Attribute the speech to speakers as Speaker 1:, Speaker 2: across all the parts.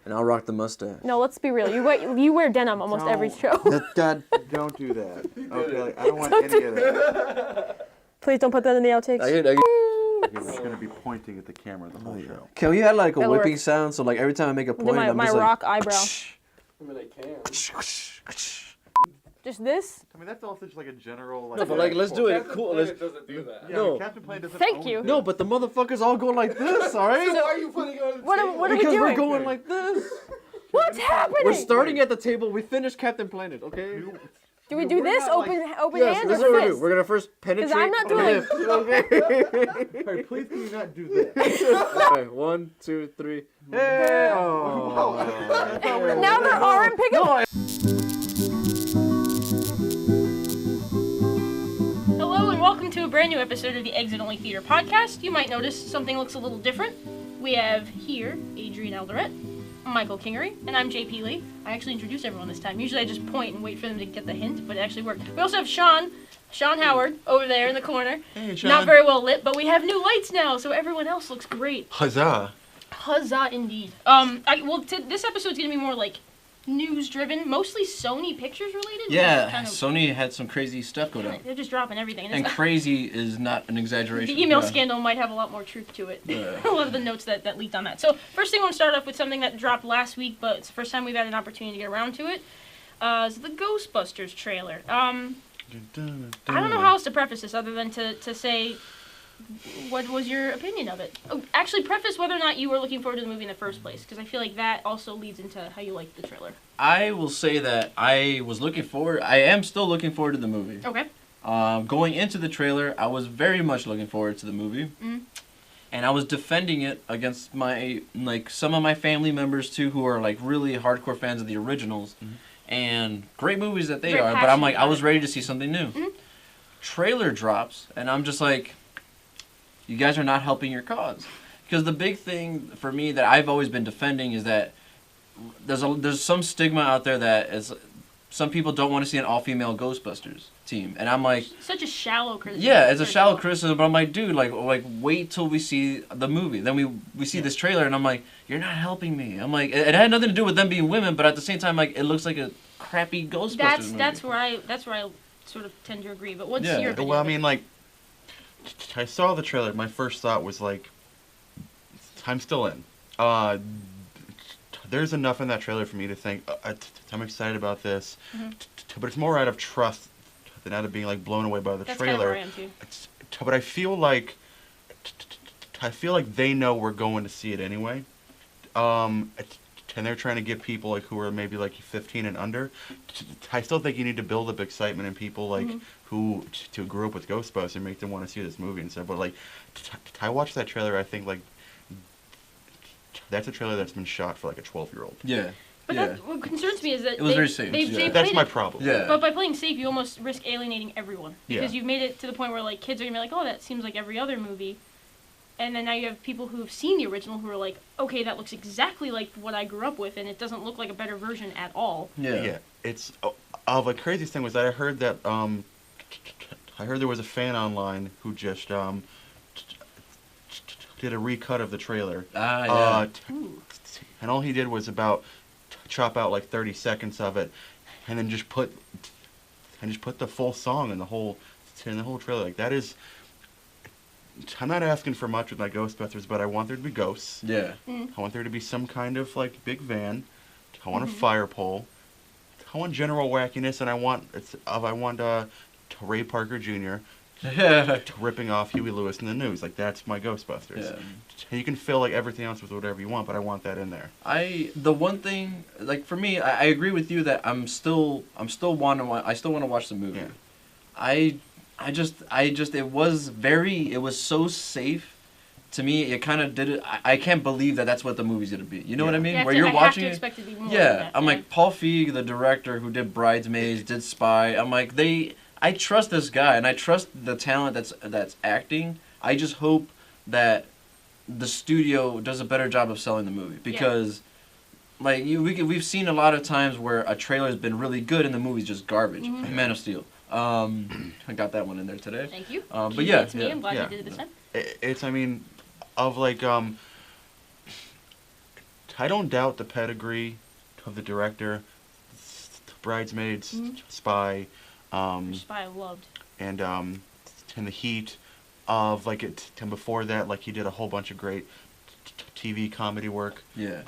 Speaker 1: and I'll rock the mustache.
Speaker 2: No, let's be real. You wear denim almost every show.
Speaker 1: God.
Speaker 3: Don't do that. Okay, like, I don't want any of that.
Speaker 2: Please don't put that in the outtakes.
Speaker 3: You're just gonna be pointing at the camera the whole show.
Speaker 1: Can we have like a
Speaker 2: That
Speaker 1: whipping
Speaker 2: works.
Speaker 1: sound? So like every time I make a point,
Speaker 2: my
Speaker 1: I'm
Speaker 2: my
Speaker 1: just like,
Speaker 2: rock eyebrow.
Speaker 4: I mean, I can.
Speaker 2: Just this?
Speaker 3: I mean, that's also just like a general. Like,
Speaker 1: No, but like let's do it cool. Let's,
Speaker 4: doesn't do that.
Speaker 3: Yeah,
Speaker 1: No.
Speaker 3: Captain Planet doesn't.
Speaker 2: Thank
Speaker 3: own
Speaker 2: you.
Speaker 3: this.
Speaker 1: no, but the motherfuckers all go like this, all right?
Speaker 4: Why are you putting it on the
Speaker 2: What
Speaker 4: table?
Speaker 2: are we
Speaker 1: Because
Speaker 2: doing?
Speaker 1: we're going like this.
Speaker 2: What's happening?
Speaker 1: We're starting at the table. We finished Captain Planet, okay?
Speaker 2: Do we do
Speaker 3: We're
Speaker 2: this?
Speaker 3: not,
Speaker 2: Open
Speaker 1: Yes,
Speaker 2: hand
Speaker 1: this is
Speaker 2: or
Speaker 1: what we do.
Speaker 2: fist?
Speaker 1: We're gonna first penetrate.
Speaker 2: I'm not doing
Speaker 1: lift, okay?
Speaker 3: Sorry, please can you not do that?
Speaker 1: Okay, 1, 2, 3. Hey! Oh.
Speaker 2: Now they're arm picking.
Speaker 5: Hello and welcome to a brand new episode of the Exit Only Theater podcast. You might notice something looks a little different. We have here Adrian Eldoret, Michael Kingery, and I'm JP Lee. I actually introduce everyone this time. Usually I just point and wait for them to get the hint, but it actually worked. We also have Sean Howard over there in the corner.
Speaker 3: Hey, Sean.
Speaker 5: Not very well lit, but we have new lights now, so everyone else looks great.
Speaker 3: Huzzah!
Speaker 5: Huzzah indeed. This episode's gonna be more like news-driven, mostly Sony Pictures related.
Speaker 1: Yeah,
Speaker 5: Kind of-
Speaker 1: Sony had some crazy stuff go down.
Speaker 5: They're just dropping everything.
Speaker 1: And crazy is not an exaggeration.
Speaker 5: The email
Speaker 1: Yeah.
Speaker 5: scandal might have a lot more truth to it.
Speaker 1: Yeah.
Speaker 5: A lot of the notes that leaked on that. So first thing I want to start off with something that dropped last week, but it's the first time we've had an opportunity to get around to it. Is the Ghostbusters trailer. I don't know how else to preface this other than to say what was your opinion of it. Oh, actually, preface whether or not you were looking forward to the movie in the first place, because I feel like that also leads into how you liked the trailer.
Speaker 1: I will say that I am still looking forward to the movie.
Speaker 5: Okay.
Speaker 1: Going into the trailer, I was very much looking forward to the movie.
Speaker 5: Mm.
Speaker 1: And I was defending it against some of my family members too, who are like really hardcore fans of the originals.
Speaker 3: Mhm.
Speaker 1: And great movies that they
Speaker 5: Very
Speaker 1: are, but I'm like,
Speaker 5: passionate
Speaker 1: I was
Speaker 5: about
Speaker 1: ready to see something new.
Speaker 5: Mhm.
Speaker 1: Trailer drops, and I'm just like, you guys are not helping your cause. Because the big thing for me that I've always been defending is that there's some stigma out there that is, some people don't want to see an all-female Ghostbusters team. And I'm like,
Speaker 5: Such a shallow criticism.
Speaker 1: yeah, it's a
Speaker 5: First
Speaker 1: shallow
Speaker 5: of all.
Speaker 1: criticism, but I'm like, dude, like wait till we see the movie. Then we see this trailer, and I'm like, you're not helping me. I'm like, it had nothing to do with them being women, but at the same time, like, it looks like a crappy Ghostbusters movie.
Speaker 5: That's where I sort of tend to agree. But what's
Speaker 1: Yeah.
Speaker 5: your opinion?
Speaker 3: Well, I
Speaker 5: of it?
Speaker 3: mean, like, I saw the trailer. My first thought was like, I'm still in. There's enough in that trailer for me to think I'm excited about this,
Speaker 5: Mhm.
Speaker 3: but it's more out of trust than out of being like blown away by the
Speaker 5: That's kind of
Speaker 3: trailer.
Speaker 5: where I am too.
Speaker 3: But I feel like they know we're going to see it anyway. And they're trying to get people like who are maybe like 15 and under. I still think you need to build up excitement in people like
Speaker 5: Mhm.
Speaker 3: who grew up with Ghostbusters and make them want to see this movie and stuff. But like, I watched that trailer. I think like that's a trailer that's been shot for like a 12-year-old.
Speaker 1: Yeah.
Speaker 5: But
Speaker 1: yeah.
Speaker 5: what concerns me is that
Speaker 1: It was very safe, yeah.
Speaker 5: they
Speaker 3: That's
Speaker 5: played
Speaker 3: my
Speaker 5: it-
Speaker 3: problem.
Speaker 1: Yeah.
Speaker 5: But by playing safe, you almost risk alienating everyone because
Speaker 3: Yeah.
Speaker 5: you've made it to the point where like kids are gonna be like, oh, that seems like every other movie, and then now you have people who've seen the original who are like, okay, that looks exactly like what I grew up with, and it doesn't look like a better version at all.
Speaker 3: Yeah. It's the craziest thing was that I heard that there was a fan online who just did a recut of the trailer.
Speaker 1: Ah, yeah.
Speaker 5: Ooh.
Speaker 3: And all he did was about chop out like 30 seconds of it, and then just put the full song in the whole trailer. Like that is, I'm not asking for much with my Ghostbusters, but I want there to be ghosts.
Speaker 1: Yeah.
Speaker 3: I want there to be some kind of like big van. I want
Speaker 5: Mhm.
Speaker 3: a fire pole. I want general wackiness, and I want Ray Parker Jr.
Speaker 1: Yeah.
Speaker 3: ripping off Huey Lewis in the news. Like that's my Ghostbusters. You can fill like everything else with whatever you want, but I want that in there.
Speaker 1: The one thing, like for me, I agree with you that I still want to watch the movie.
Speaker 3: Yeah.
Speaker 1: I just it was so safe to me. It kind of did it. I can't believe that's what the movie's gonna be. You know what I mean?
Speaker 5: You have
Speaker 1: Where
Speaker 5: to-
Speaker 1: you're
Speaker 5: I
Speaker 1: watching
Speaker 5: have to
Speaker 1: it.
Speaker 5: expect it to be more
Speaker 1: Yeah,
Speaker 5: than that,
Speaker 1: I'm
Speaker 5: yeah.
Speaker 1: like Paul Feig, the director who did Bridesmaids, did Spy. I'm like I trust this guy and I trust the talent that's acting. I just hope that the studio does a better job of selling the movie because, like we've seen a lot of times where a trailer has been really good and the movie's just garbage.
Speaker 5: Mhm.
Speaker 1: Man of Steel. I got that one in there today.
Speaker 5: Thank you.
Speaker 1: But yeah,
Speaker 5: It's me. I'm glad
Speaker 3: yeah.
Speaker 5: you did it this time.
Speaker 3: It's I mean, of like I don't doubt the pedigree of the director, Bridesmaids, Spy,
Speaker 5: Spy I loved.
Speaker 3: and the heat of like it. And before that, like he did a whole bunch of great TV comedy work.
Speaker 1: Yeah.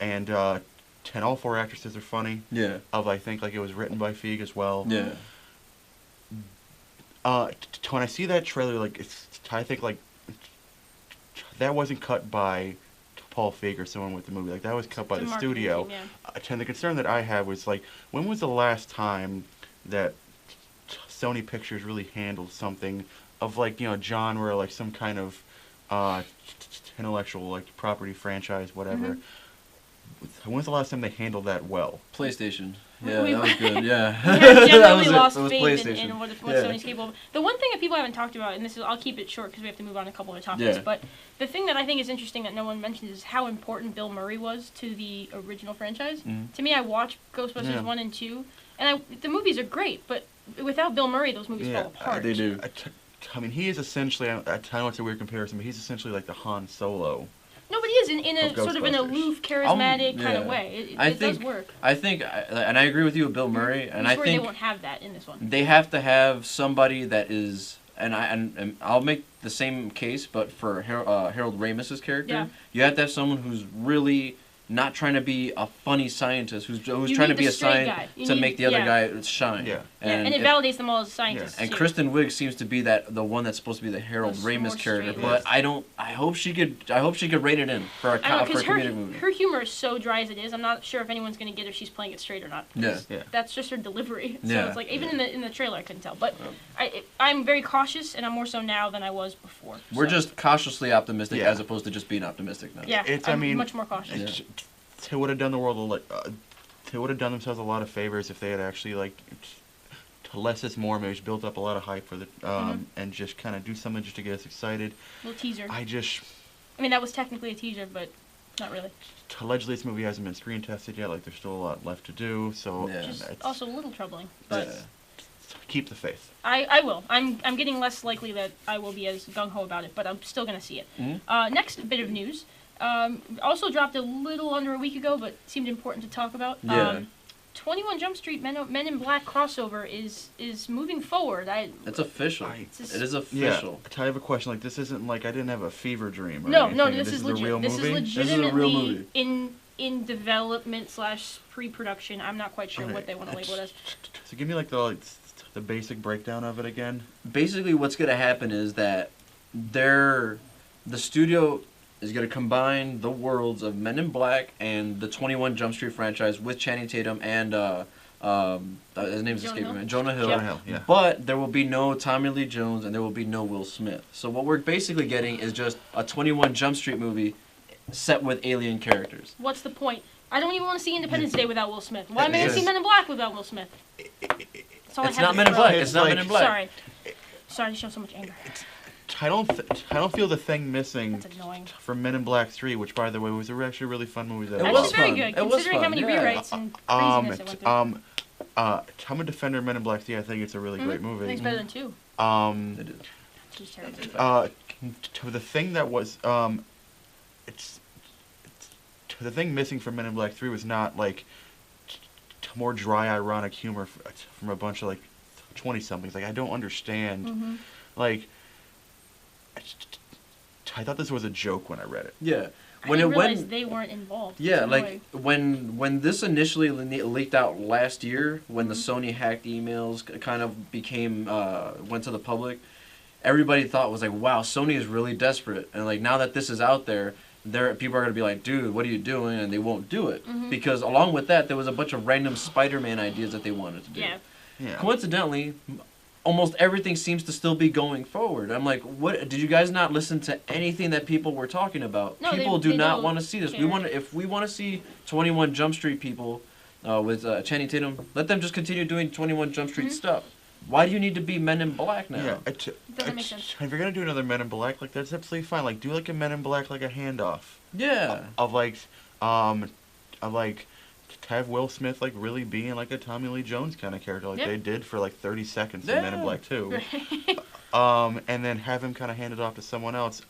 Speaker 3: And all four actresses are funny.
Speaker 1: Yeah.
Speaker 3: I think like it was written by Feig as well.
Speaker 1: Yeah.
Speaker 3: When I see that trailer, like I think like that wasn't cut by Paul Feig or someone with the movie. Like that was cut by
Speaker 5: It's a
Speaker 3: the
Speaker 5: marketing
Speaker 3: studio.
Speaker 5: team, yeah.
Speaker 3: And the concern that I had was like, when was the last time that Sony Pictures really handled something of like, genre, like some kind of intellectual like property franchise, whatever. When was the last time they handled that well?
Speaker 1: PlayStation.
Speaker 5: We-
Speaker 1: Yeah,
Speaker 5: we-
Speaker 1: that was good. Yeah.
Speaker 5: We have
Speaker 1: That
Speaker 5: generally
Speaker 1: was it.
Speaker 5: lost
Speaker 1: It was
Speaker 5: faith
Speaker 1: PlayStation.
Speaker 5: in what
Speaker 1: Yeah.
Speaker 5: Sony's capable of. The one thing that people haven't talked about, and this is, I'll keep it short because we have to move on to a couple of topics,
Speaker 1: Yeah.
Speaker 5: but the thing that I think is interesting that no one mentions is how important Bill Murray was to the original franchise.
Speaker 1: Mhm.
Speaker 5: To me, I watched Ghostbusters
Speaker 3: Yeah.
Speaker 5: 1 and 2, and the movies are great, but without Bill Murray, those movies fall apart.
Speaker 1: They do.
Speaker 3: I mean, he is essentially, I know it's a weird comparison, but he's essentially like the Han Solo.
Speaker 5: No, but he is in a
Speaker 3: Of
Speaker 5: sort of an
Speaker 3: Ghostbusters.
Speaker 5: aloof, charismatic kind of
Speaker 1: yeah.
Speaker 5: way.
Speaker 1: I
Speaker 5: It does
Speaker 1: think-
Speaker 5: work.
Speaker 1: I think, and I agree with you with Bill Murray, and
Speaker 5: I'm
Speaker 1: I
Speaker 5: sure
Speaker 1: think
Speaker 5: they won't have that in this one.
Speaker 1: they have to have somebody that is, and I'll make the same case, but for Harold Ramis's character,
Speaker 5: Yeah.
Speaker 1: you have to have someone who's really not trying to be a funny scientist, who's
Speaker 5: You
Speaker 1: trying to
Speaker 5: need
Speaker 1: be
Speaker 5: the
Speaker 1: a
Speaker 5: straight
Speaker 1: scientist
Speaker 5: guy. You
Speaker 1: to
Speaker 5: need-
Speaker 1: make the other
Speaker 5: yeah.
Speaker 1: guy shine.
Speaker 3: Yeah.
Speaker 5: And it
Speaker 1: if-
Speaker 5: validates them all as scientists.
Speaker 1: And
Speaker 5: too.
Speaker 1: Kristen Wiig seems to be the one that's supposed to be the Harold
Speaker 5: The
Speaker 1: Ramis
Speaker 5: more
Speaker 1: character,
Speaker 5: straight
Speaker 1: but
Speaker 3: laced.
Speaker 1: I hope she could rein it in for a
Speaker 5: I know,
Speaker 1: for a
Speaker 5: because
Speaker 1: comedic movie.
Speaker 5: her humor is so dry as it is. I'm not sure if anyone's going to get if she's playing it straight or not.
Speaker 1: Yeah.
Speaker 3: Yeah.
Speaker 5: That's just her delivery. So
Speaker 1: Yeah.
Speaker 5: it's like, even in the trailer, I couldn't tell. But I'm very cautious, and I'm more so now than I was before.
Speaker 1: We're
Speaker 5: so.
Speaker 1: just cautiously optimistic
Speaker 3: Yeah.
Speaker 1: as opposed to just being optimistic now.
Speaker 5: Yeah,
Speaker 3: It's- I
Speaker 5: I'm
Speaker 3: mean,
Speaker 5: much more cautious.
Speaker 1: Yeah.
Speaker 3: They would have done the world they would have done themselves a lot of favors if they had actually like less is more, maybe just built up a lot of hype for the and just kind of do something just to get us excited.
Speaker 5: Little teaser.
Speaker 3: I
Speaker 5: mean, that was technically a teaser, but not really.
Speaker 3: allegedly this movie hasn't been screen tested yet. Like there's still a lot left to do. So
Speaker 1: Yeah.
Speaker 5: Which is
Speaker 3: it's-
Speaker 5: also a little troubling. But
Speaker 1: Yeah.
Speaker 3: keep the faith.
Speaker 5: I will. I'm getting less likely that I will be as gung-ho about it, but I'm still going to see it.
Speaker 1: Mhm.
Speaker 5: Next bit of news. Also dropped a little under a week ago, but seemed important to talk about.
Speaker 1: Yeah.
Speaker 5: 21 Jump Street Men in Black crossover is moving forward.
Speaker 1: It's official.
Speaker 5: It's
Speaker 1: It is
Speaker 3: Yeah.
Speaker 1: official.
Speaker 3: I have a question. Like this isn't like I didn't have a fever dream. Or
Speaker 5: no,
Speaker 3: anything.
Speaker 5: this is
Speaker 3: a
Speaker 5: legit.
Speaker 3: real
Speaker 5: This
Speaker 3: movie.
Speaker 5: is
Speaker 1: This is a real
Speaker 5: legitimately
Speaker 1: movie.
Speaker 5: in development / pre-production. I'm not quite sure what they want to label it as.
Speaker 3: So give me like the basic breakdown of it again.
Speaker 1: Basically, what's going to happen is that the studio is going to combine the worlds of Men in Black and the 21 Jump Street franchise with Channing Tatum and his name's
Speaker 5: Jonah
Speaker 1: escaping
Speaker 5: Hill.
Speaker 1: me. Jonah Hill.
Speaker 3: Jonah Hill, yeah.
Speaker 1: But there will be no Tommy Lee Jones and there will be no Will Smith. So what we're basically getting is just a 21 Jump Street movie set with alien characters.
Speaker 5: What's the point? I don't even want to see Independence Day without Will Smith. Why am I going to
Speaker 1: Yes.
Speaker 5: see Men in Black without Will Smith? That's all
Speaker 1: It's
Speaker 5: I have
Speaker 1: not
Speaker 5: to
Speaker 1: Men in
Speaker 5: throw.
Speaker 1: Black.
Speaker 3: It's
Speaker 1: It's not
Speaker 3: like-
Speaker 1: Men in Black.
Speaker 5: Sorry to show so much anger.
Speaker 3: I don't feel the thing missing
Speaker 5: That's annoying.
Speaker 3: from Men in Black 3, which by the way was actually a really fun movie. That
Speaker 1: It
Speaker 5: Actually,
Speaker 1: was
Speaker 5: very
Speaker 1: fun.
Speaker 5: good,
Speaker 1: It was
Speaker 5: considering how
Speaker 1: fun,
Speaker 5: many
Speaker 1: yeah.
Speaker 5: rewrites and craziness it went through.
Speaker 3: I'm a defender of Men in Black 3. I think it's a really great
Speaker 5: I
Speaker 3: movie.
Speaker 5: think it's better than 2.
Speaker 1: It is.
Speaker 5: Two's terrible.
Speaker 3: To the thing that was it's to the thing missing from Men in Black 3 was not like more dry ironic humor from a bunch of like 20-somethings. Like I don't understand. Like I thought this was a joke when I read it.
Speaker 1: Yeah.
Speaker 5: I didn't realize they weren't involved.
Speaker 1: Yeah,
Speaker 5: It's
Speaker 1: like when this initially leaked out last year, when the
Speaker 5: Mm-hmm.
Speaker 1: Sony hacked emails kind of became went to the public, everybody thought it was like, wow, Sony is really desperate, and like now that this is out there, people are gonna be like, dude, what are you doing? And they won't do it
Speaker 5: Mm-hmm.
Speaker 1: because along with that, there was a bunch of random Spider-Man ideas that they wanted to do.
Speaker 5: Yeah.
Speaker 3: Yeah.
Speaker 1: Coincidentally, almost everything seems to still be going forward. I'm like, what? Did you guys not listen to anything that people were talking about?
Speaker 5: No,
Speaker 1: People
Speaker 5: they
Speaker 1: do not
Speaker 5: don't
Speaker 1: want to see this.
Speaker 5: care.
Speaker 1: If we want to see 21 Jump Street people with Channing Tatum, let them just continue doing 21 Jump Street stuff. Why do you need to be Men in Black now?
Speaker 3: Yeah,
Speaker 5: doesn't make sense.
Speaker 3: If you're gonna do another Men in Black, like that's absolutely fine. Like do like a Men in Black, like a handoff
Speaker 1: Yeah.
Speaker 3: of to have Will Smith like really being like a Tommy Lee Jones kind of character, like
Speaker 5: Yeah.
Speaker 3: they did for like 30 seconds in Men in
Speaker 1: Yeah.
Speaker 3: Black 2. And then have him kind of hand it off to someone else.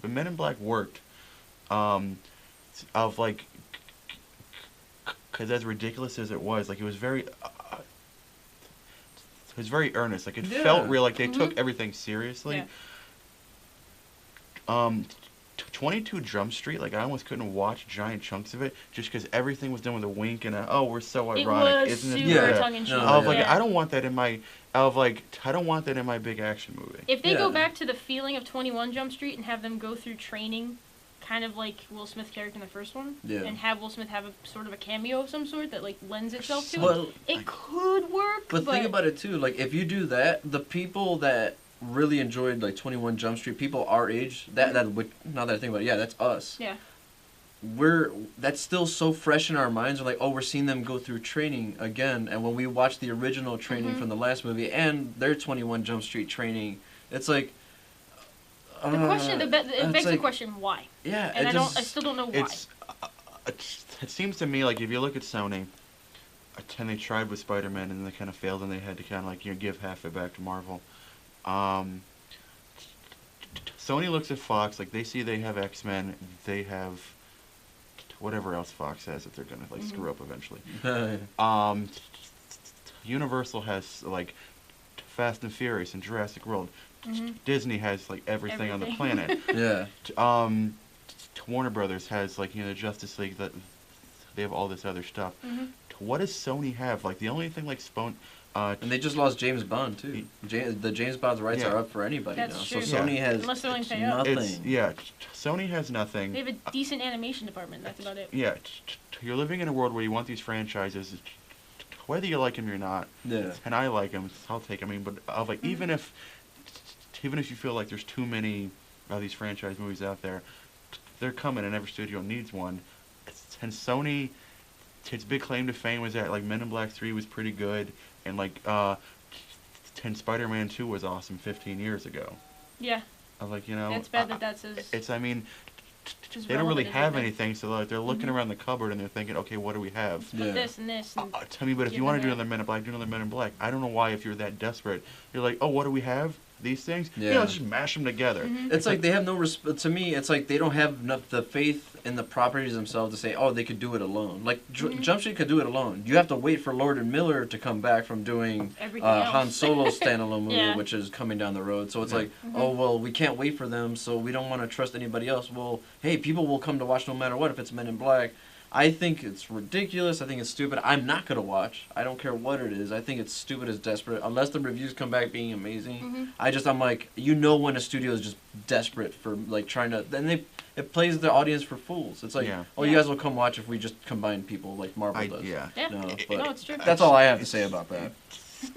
Speaker 3: But Men in Black worked. of like, because as ridiculous as it was, like it was very earnest. Like it felt real. Like they took everything seriously.
Speaker 5: Yeah.
Speaker 3: 22 Jump Street, like I almost couldn't watch giant chunks of it just because everything was done with a wink and a, oh, we're so ironic,
Speaker 5: was
Speaker 3: isn't it?
Speaker 5: super tongue-in-cheek.
Speaker 3: I was like, I don't want that in my, I don't want that in my big action movie.
Speaker 5: If they go back to the feeling of 21 Jump Street and have them go through training, kind of like Will Smith's character in the first one, and have Will Smith have a sort of a cameo of some sort that like lends itself to it could work.
Speaker 1: But think about it too, like if you do that, the people that really enjoyed like 21 Jump Street, people our age, that would, now that I think about it, that's us.
Speaker 5: Yeah.
Speaker 1: That's still so fresh in our minds. We're like, oh, we're seeing them go through training again. And when we watch the original training from the last movie and their 21 Jump Street training, it's like
Speaker 5: the question, it begs the question, why?
Speaker 1: Yeah,
Speaker 5: and I still don't know why.
Speaker 3: It seems to me like if you look at Sony, and they tried with Spider-Man and they kind of failed, and they had to kind of like give half it back to Marvel. Sony looks at Fox, like they see they have X-Men, they have whatever else Fox has that they're gonna like screw up eventually. Universal has like Fast and Furious and Jurassic World. Disney has like everything on the planet. Warner Brothers has like the Justice League, that they have all this other stuff. What does Sony have? Like the only thing like
Speaker 1: and they just lost James Bond too. The James Bond rights are up for anybody now.
Speaker 5: True.
Speaker 1: So Sony has nothing.
Speaker 3: Sony has nothing.
Speaker 5: They have a decent animation department. That's about it.
Speaker 3: Yeah, you're living in a world where you want these franchises, whether you like them or not.
Speaker 1: Yeah.
Speaker 3: And I like them. I'll take. I mean, but like even if you feel like there's too many of these franchise movies out there, they're coming, and every studio needs one. And Sony, its big claim to fame was that like Men in Black 3 was pretty good, and like and Spider-Man 2 was awesome 15 years ago.
Speaker 5: Yeah.
Speaker 3: Like
Speaker 5: it's bad that says.
Speaker 3: It's I mean, they don't really have anything, so like they're looking around the cupboard and they're thinking, okay, what do we have?
Speaker 5: Put this and this. And
Speaker 3: tell me, but if you want to do another Men in Black, do another Men in Black. I don't know why, if you're that desperate, you're like, oh, what do we have? These things? Yeah, let's just mash them together.
Speaker 1: It's like they have no respect. To me, it's like they don't have enough the faith in the properties themselves to say, oh, they could do it alone. Like Jump Street could do it alone. You have to wait for Lord and Miller to come back from doing Han Solo's standalone movie, which is coming down the road. So it's like, oh, well, we can't wait for them, so we don't want to trust anybody else. Well, hey, people will come to watch no matter what if it's Men in Black. I think it's ridiculous. I think it's stupid. I'm not going to watch. I don't care what it is. I think it's stupid as desperate. Unless the reviews come back being amazing. I'm like, when a studio is just desperate for, like, trying to... Then it plays the audience for fools. It's like, you guys will come watch if we just combine people like Marvel does.
Speaker 5: No, it's true.
Speaker 1: That's all I have to say about that.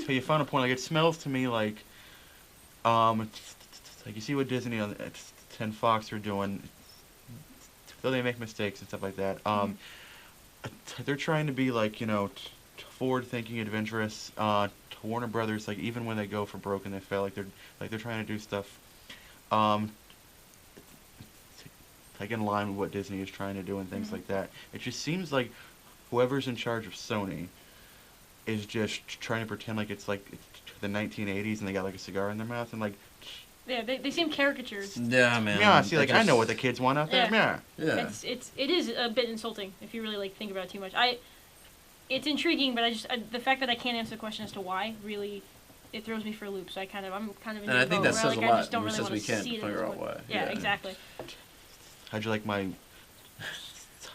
Speaker 3: To your final point, like, it smells to me like... like, you see what Disney and Fox are doing... Though they make mistakes and stuff like that, they're trying to be like forward-thinking, adventurous. Warner Brothers, like even when they go for broke and they fail, like they're trying to do stuff, like in line with what Disney is trying to do and things like that. It just seems like whoever's in charge of Sony is just trying to pretend like it's like the 1980s and they got like a cigar in their mouth and like.
Speaker 5: Yeah, they seem caricatures.
Speaker 1: Yeah, man.
Speaker 3: Yeah, see, like I know what the kids want out there.
Speaker 1: Yeah.
Speaker 5: It is a bit insulting if you really like think about it too much. It's intriguing, but the fact that I can't answer the question as to why really it throws me for a loop. So I'm kind of in
Speaker 1: and I think that says a lot.
Speaker 5: I just don't really want to
Speaker 1: see
Speaker 5: see it.
Speaker 1: Figure out why.
Speaker 5: Yeah, exactly.
Speaker 3: How'd you like my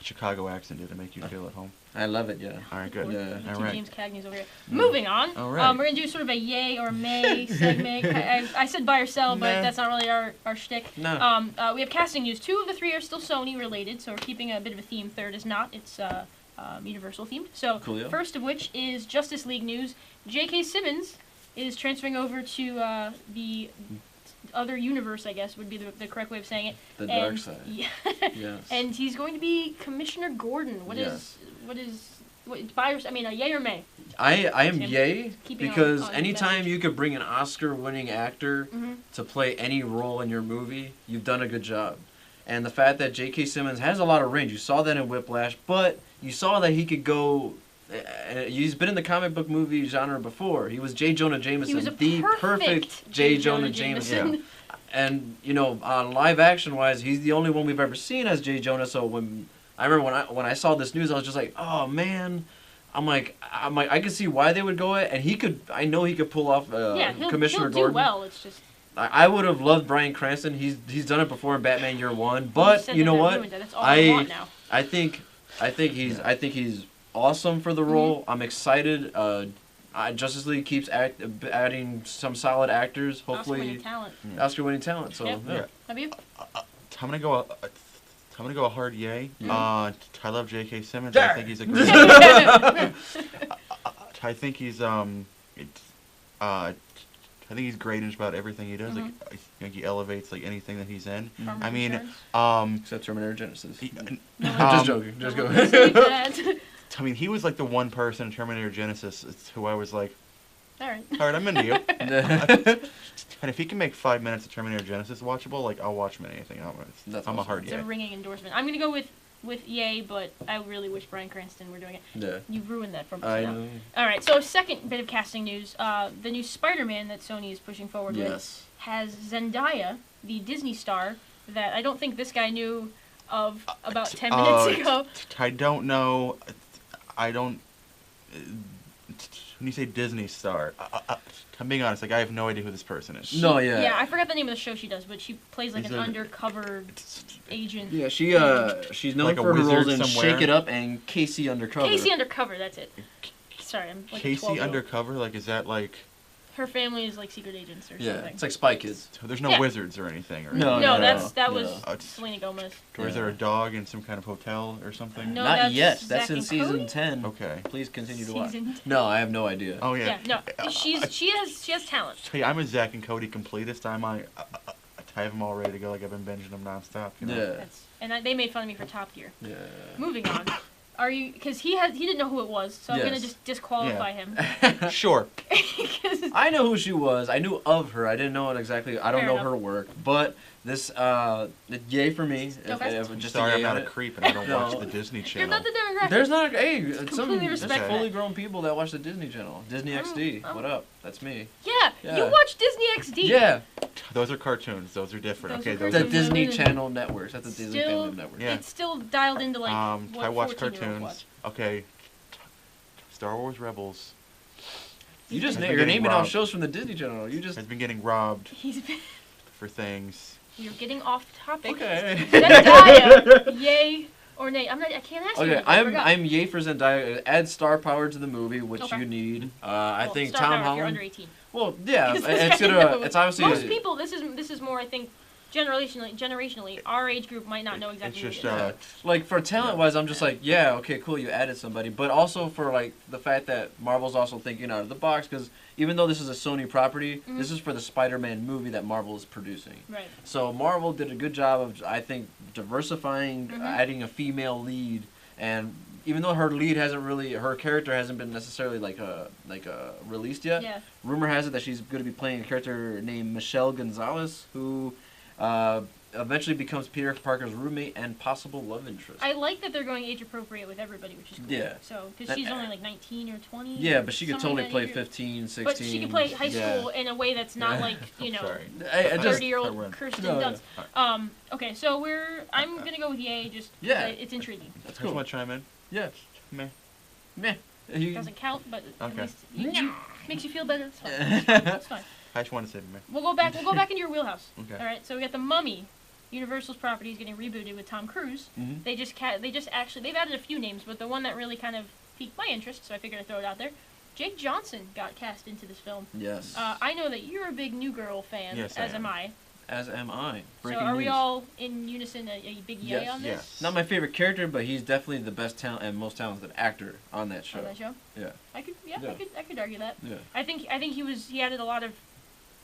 Speaker 3: Chicago accent? Did it make you feel at home?
Speaker 1: I love it. Yeah.
Speaker 3: All right, good.
Speaker 1: Yeah.
Speaker 3: All right.
Speaker 5: James Cagney's over here. Moving on.
Speaker 3: All right.
Speaker 5: We're gonna do sort of a yay or may segment. I said buy or sell, but that's not really our shtick.
Speaker 1: No.
Speaker 5: We have casting news. 2 of the 3 are still Sony related, so we're keeping a bit of a theme. 3rd is not. It's Universal themed. So
Speaker 1: Coolio.
Speaker 5: First of which is Justice League news. J.K. Simmons is transferring over to the other universe, I guess would be the correct way of saying it.
Speaker 1: The dark side.
Speaker 5: Yeah.
Speaker 1: Yes.
Speaker 5: And he's going to be Commissioner Gordon. What is buy or yay or may?
Speaker 1: I am yay because
Speaker 5: on
Speaker 1: anytime
Speaker 5: message.
Speaker 1: you could bring an Oscar-winning actor to play any role in your movie, you've done a good job. And the fact that J.K. Simmons has a lot of range, you saw that in Whiplash, but you saw that he could go. He's been in the comic book movie genre before. He was J. Jonah Jameson,
Speaker 5: He was
Speaker 1: the perfect J. Jonah Jameson. And on live action wise, he's the only one we've ever seen as J. Jonah. So when I remember when I saw this news, I was just like, oh man. I'm like, I could see why they would go it, and I know he could pull off Commissioner
Speaker 5: he'll
Speaker 1: Gordon.
Speaker 5: do well. It's just.
Speaker 1: I would have loved Bryan Cranston. He's done it before in Batman Year One, but you know what?
Speaker 5: That's all I want now.
Speaker 1: I think he's awesome for the role. I'm excited. Justice League keeps adding some solid actors. Hopefully, Oscar-winning talent. So yeah.
Speaker 5: Have you?
Speaker 3: I'm gonna go a hard yay. I love J.K. Simmons.
Speaker 1: There.
Speaker 3: I think he's a great. I think he's I think he's great in just about everything he does. Like I think he elevates like anything that he's in. I mean,
Speaker 1: except Terminator Genesis.
Speaker 3: Just
Speaker 1: joking. Just go.
Speaker 3: I mean, he was like the one person in Terminator Genesis who I was like,
Speaker 5: all right,
Speaker 3: I'm into you. And if he can make 5 minutes of Terminator Genesis watchable, like I'll watch him in anything. I'm a hard yay.
Speaker 5: It's a ringing endorsement. I'm gonna go with yay, but I really wish Bryan Cranston were doing it.
Speaker 1: Yeah.
Speaker 5: You ruined that for me.
Speaker 1: I know.
Speaker 5: All right, so second bit of casting news: the new Spider-Man that Sony is pushing forward with has Zendaya, the Disney star that I don't think this guy knew of about 10 minutes ago.
Speaker 3: I don't know. I don't. When you say Disney star, I'm being honest. Like I have no idea who this person is.
Speaker 5: Yeah, I forgot the name of the show she does, but she plays like an undercover agent.
Speaker 1: Yeah, she's known
Speaker 3: like
Speaker 1: for her roles in
Speaker 3: somewhere.
Speaker 1: Shake It Up and Casey Undercover.
Speaker 5: Casey Undercover, that's it. Sorry, I'm like
Speaker 3: Casey Undercover. Like is that like?
Speaker 5: Her family is like secret agents or something.
Speaker 1: Yeah, it's like Spy Kids.
Speaker 3: So there's no wizards or anything. Or
Speaker 5: No, that was Selena Gomez.
Speaker 3: Or is there a dog in some kind of hotel or something?
Speaker 5: No,
Speaker 1: not yet.
Speaker 5: Zack
Speaker 1: That's in
Speaker 5: and
Speaker 1: season
Speaker 5: Cody?
Speaker 1: 10.
Speaker 3: Okay.
Speaker 1: Please continue to watch.
Speaker 5: Season 10.
Speaker 1: No, I have no idea.
Speaker 3: Oh yeah.
Speaker 5: Yeah, no, she has talent.
Speaker 3: Hey, I'm a Zack and Cody completist. I have them all ready to go. Like I've been binging them nonstop. You know?
Speaker 1: Yeah.
Speaker 5: And they made fun of me for Top Gear.
Speaker 1: Yeah.
Speaker 5: Moving on. Are you? Because he didn't know who it was, so I'm gonna just disqualify him.
Speaker 3: Sure.
Speaker 1: I know who she was. I knew of her. I didn't know it exactly. I don't
Speaker 5: Fair
Speaker 1: know
Speaker 5: enough.
Speaker 1: her work, but this yay for me. Just
Speaker 3: Sorry,
Speaker 1: a
Speaker 3: I'm
Speaker 1: yay
Speaker 3: not
Speaker 1: on
Speaker 3: a
Speaker 1: it.
Speaker 3: creep and I don't watch
Speaker 1: No.
Speaker 3: the Disney
Speaker 5: You're
Speaker 3: Channel.
Speaker 5: not the demographic.
Speaker 1: There's not some
Speaker 5: Completely respect
Speaker 1: fully
Speaker 5: that.
Speaker 1: grown people that watch the Disney Channel. Disney XD. What up? That's me.
Speaker 5: Yeah, you watch Disney XD.
Speaker 1: Yeah.
Speaker 3: Those are cartoons. Those are different.
Speaker 5: Those
Speaker 3: Okay,
Speaker 5: are
Speaker 3: those
Speaker 1: The
Speaker 3: are
Speaker 5: cartoons.
Speaker 1: Disney Channel networks. That's the Disney
Speaker 5: Still-
Speaker 1: Family Network.
Speaker 3: Yeah.
Speaker 5: It's still dialed into like what
Speaker 3: I watch
Speaker 5: 14-year-olds
Speaker 3: cartoons.
Speaker 5: watch.
Speaker 3: Okay. Star Wars Rebels
Speaker 1: You just
Speaker 3: Has been
Speaker 1: you're
Speaker 3: getting
Speaker 1: naming off
Speaker 3: robbed.
Speaker 1: shows from the Disney Channel. You just
Speaker 3: has been getting robbed
Speaker 5: He's been.
Speaker 3: for things.
Speaker 5: You're getting off topic.
Speaker 1: okay.
Speaker 5: Zendaya, yay or nay? I can't ask you.
Speaker 1: Okay,
Speaker 5: I forgot.
Speaker 1: I'm yay for Zendaya. Add star power to the movie, which
Speaker 5: Okay.
Speaker 1: you need. I
Speaker 5: Well,
Speaker 1: think
Speaker 5: star
Speaker 1: Tom
Speaker 5: power if you're
Speaker 1: Holland.
Speaker 5: under 18.
Speaker 1: Well, yeah,
Speaker 5: This guy
Speaker 1: it's
Speaker 5: knows.
Speaker 1: gonna. It's obviously.
Speaker 5: Most people, this is more. I think generationally, our age group might not know exactly.
Speaker 3: It's just
Speaker 5: who it is.
Speaker 1: Like for talent wise, I'm just like, yeah, okay, cool, you added somebody, but also for like the fact that Marvel's also thinking out of the box, because even though this is a Sony property, this is for the Spider-Man movie that Marvel is producing.
Speaker 5: Right.
Speaker 1: So Marvel did a good job of, I think, diversifying, adding a female lead, and even though her character hasn't been necessarily released yet.
Speaker 5: Yeah.
Speaker 1: Rumor has it that she's going to be playing a character named Michelle Gonzalez, who eventually becomes Peter Parker's roommate and possible love interest.
Speaker 5: I like that they're going age appropriate with everybody, which is cool.
Speaker 1: Yeah.
Speaker 5: So, because she's only like 19 or 20.
Speaker 1: Yeah, but she could
Speaker 5: something
Speaker 1: totally
Speaker 5: like
Speaker 1: play
Speaker 5: that age.
Speaker 1: 15, 16.
Speaker 5: But she can play high
Speaker 1: yeah.
Speaker 5: school in a way that's not like,
Speaker 3: Sorry.
Speaker 1: I just,
Speaker 5: 30-year-old Kirsten
Speaker 3: No,
Speaker 5: Dunst. Okay, so I'm gonna go with yay. Just
Speaker 1: Yeah.
Speaker 5: it's intriguing.
Speaker 1: That's
Speaker 3: I
Speaker 1: cool.
Speaker 3: just want to chime in.
Speaker 1: Yeah.
Speaker 3: Meh.
Speaker 1: Meh.
Speaker 5: Doesn't count, but at
Speaker 3: Okay.
Speaker 5: least makes you feel better. It's fine. It's fine.
Speaker 3: I just want to say meh.
Speaker 5: We'll go back into your wheelhouse.
Speaker 3: Okay.
Speaker 5: All right. So we got the Mummy. Universal's property is getting rebooted with Tom Cruise.
Speaker 1: Mhm.
Speaker 5: They've added a few names, but the one that really kind of piqued my interest, so I figured I'd throw it out there. Jake Johnson got cast into this film.
Speaker 1: Yes.
Speaker 5: I know that you're a big New Girl fan,
Speaker 3: Yes,
Speaker 5: as
Speaker 3: I
Speaker 5: am
Speaker 3: am.
Speaker 5: I.
Speaker 1: As am I.
Speaker 5: So
Speaker 1: Breaking
Speaker 5: are we
Speaker 1: news.
Speaker 5: all in unison a big yay
Speaker 1: Yes.
Speaker 5: on this?
Speaker 3: Yes.
Speaker 1: Not my favorite character, but he's definitely the best talent and most talented actor on that show.
Speaker 5: On that show?
Speaker 1: Yeah.
Speaker 5: I could
Speaker 1: Yeah.
Speaker 5: I could argue that.
Speaker 1: Yeah.
Speaker 5: I think he added a lot of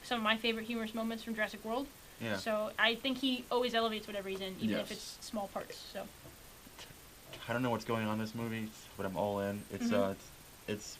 Speaker 5: some of my favorite humorous moments from Jurassic World.
Speaker 3: Yeah.
Speaker 5: So I think he always elevates whatever he's in, even if
Speaker 1: Yes.
Speaker 5: it's small parts. So
Speaker 3: I don't know what's going on in this movie, but I'm all in. It's
Speaker 5: Mhm.
Speaker 3: it's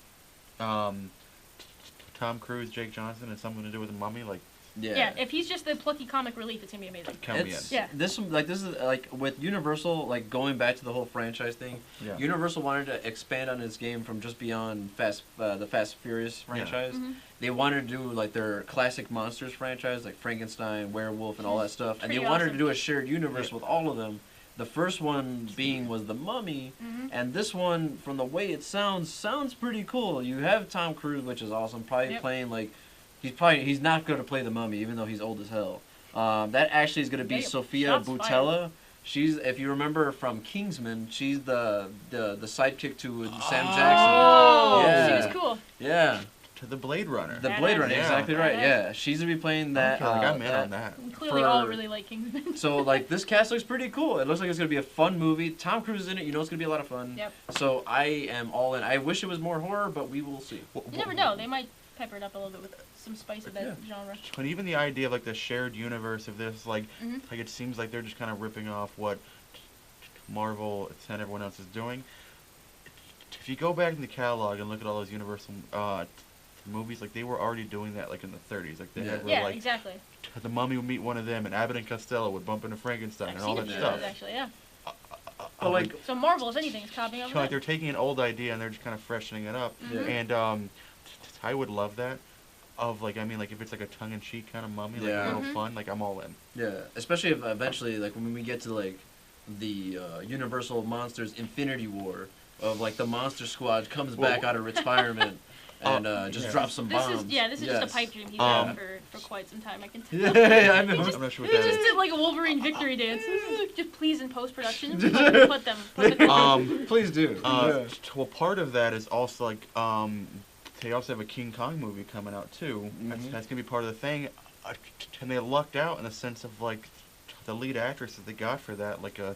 Speaker 3: Tom Cruise, Jake Johnson, and something to do with a mummy. Like,
Speaker 5: yeah, if he's just the plucky comic relief, it's gonna be amazing.
Speaker 3: count me in.
Speaker 1: It's,
Speaker 5: Yeah.
Speaker 1: This is like with Universal, like going back to the whole franchise thing.
Speaker 3: Yeah.
Speaker 1: Universal wanted to expand on its game from just beyond the Fast Furious franchise.
Speaker 5: Mhm.
Speaker 1: They wanted to do like their classic monsters franchise, like Frankenstein, Werewolf, and all that stuff. And they
Speaker 5: Pretty
Speaker 1: wanted
Speaker 5: awesome.
Speaker 1: to do a shared universe with all of them. The first one was The Mummy, and this one, from the way it sounds pretty cool. You have Tom Cruise, which is awesome, probably playing like, he's not going to play the Mummy, even though he's old as hell. That actually is going to be Sophia Boutella. She's, if you remember from Kingsman, she's the sidekick to Sam Jackson.
Speaker 5: Oh,
Speaker 1: yeah.
Speaker 5: she was cool.
Speaker 1: Yeah.
Speaker 3: To the Blade Runner.
Speaker 1: The Blade Runner, exactly right. Yeah, she's gonna be playing that.
Speaker 3: Okay, like, I'm in on that.
Speaker 5: We clearly all really like Kingsman.
Speaker 1: So like this cast looks pretty cool. It looks like it's gonna be a fun movie. Tom Cruise is in it. You know it's gonna be a lot of fun.
Speaker 5: Yep.
Speaker 1: So I am all in. I wish it was more horror, but we will see.
Speaker 5: You never know. They might pepper it up a little bit with some spice of that genre.
Speaker 3: But even the idea of like the shared universe of this, like it seems like they're just kind of ripping off what Marvel and everyone else is doing. If you go back in the catalog and look at all those Universal movies, like they were already doing that like in the 30s. Like they had like
Speaker 5: exactly.
Speaker 3: The Mummy would meet one of them, and Abbott and Costello would bump into Frankenstein and all that stuff.
Speaker 5: Actually, yeah.
Speaker 1: But like,
Speaker 5: so Marvel, if anything, is copying over
Speaker 3: like
Speaker 5: that.
Speaker 3: they're taking an old idea and they're just kind of freshening it up. And I would love that. Of like, I mean, like if it's like a tongue-in-cheek kind of Mummy, like a little fun, like I'm all in.
Speaker 1: Yeah, especially if eventually, like when we get to like the Universal Monsters Infinity War, of like the Monster Squad comes back out of retirement. And just drop some bombs.
Speaker 5: This is just a pipe dream he's had for quite some time, I can tell.
Speaker 1: Yeah, I know.
Speaker 3: I'm not sure what
Speaker 5: He
Speaker 3: that
Speaker 5: just
Speaker 3: is.
Speaker 5: did like a Wolverine victory dance. Just please in post-production, put them.
Speaker 1: Please do.
Speaker 3: Well, part of that is also like, they also have a King Kong movie coming out too. That's gonna be part of the thing. And they lucked out in the sense of like, the lead actress that they got for that like a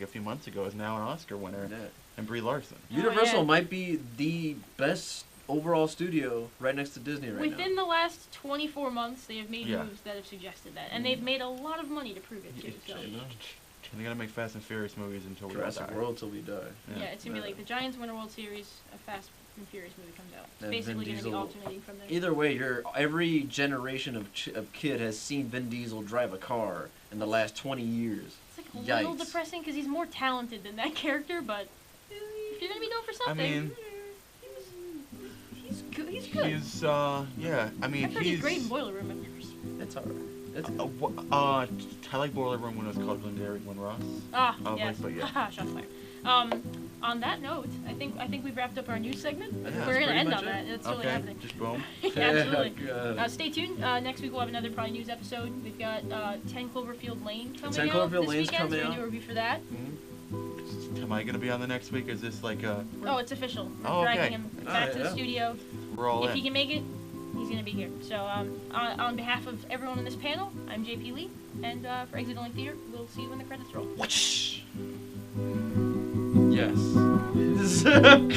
Speaker 3: few months ago is now an Oscar winner, and Brie Larson.
Speaker 1: Universal might be the best overall studio right next to Disney right now.
Speaker 5: Within the last 24 months, they have made moves that have suggested that, and they've made a lot of money to prove it too. So.
Speaker 3: They're gonna make Fast and Furious movies until we
Speaker 1: Jurassic
Speaker 3: die.
Speaker 1: World till we die.
Speaker 5: Yeah, it's gonna be like the Giants win a World Series, a Fast and Furious movie comes out. It's
Speaker 1: And
Speaker 5: basically
Speaker 1: Vin
Speaker 5: gonna be
Speaker 1: Diesel-
Speaker 5: alternating from there.
Speaker 1: Either way, every generation of kid has seen Vin Diesel drive a car in the last 20 years.
Speaker 5: It's like a little depressing because he's more talented than that character, but if you're gonna be known for something,
Speaker 3: I mean,
Speaker 5: he's good. He's good.
Speaker 3: Yeah. I mean,
Speaker 5: I've heard he's great in Boiler Room of yours.
Speaker 1: It's alright.
Speaker 3: I like Boiler Room when it was called Glengarry Glen Ross.
Speaker 5: Yes.
Speaker 3: But yeah.
Speaker 5: Shots fired. On that note, I think we've wrapped up our news segment.
Speaker 1: Yeah,
Speaker 5: We're gonna
Speaker 1: pretty
Speaker 5: end
Speaker 1: much
Speaker 5: on that. It's really
Speaker 3: Okay,
Speaker 5: happening.
Speaker 3: just boom.
Speaker 5: Absolutely.
Speaker 1: God.
Speaker 5: Stay tuned. Next week we'll have another probably news episode. We've got 10 Cloverfield Lane coming
Speaker 1: 10
Speaker 5: out
Speaker 1: Cloverfield
Speaker 5: this
Speaker 1: Lane's
Speaker 5: weekend.
Speaker 1: coming
Speaker 5: So we're gonna
Speaker 1: out.
Speaker 5: do a review for that.
Speaker 3: Am I gonna be on the next week? Is this like a?
Speaker 5: Oh, it's official. We're
Speaker 3: Oh, okay.
Speaker 5: dragging him back to the studio.
Speaker 3: We're all
Speaker 5: If
Speaker 3: in.
Speaker 5: he can make it, he's gonna be here. So on behalf of everyone on this panel, I'm JP Lee, and for Exit Only Theater, we'll see you when the credits roll.
Speaker 1: Yes.
Speaker 5: Oh,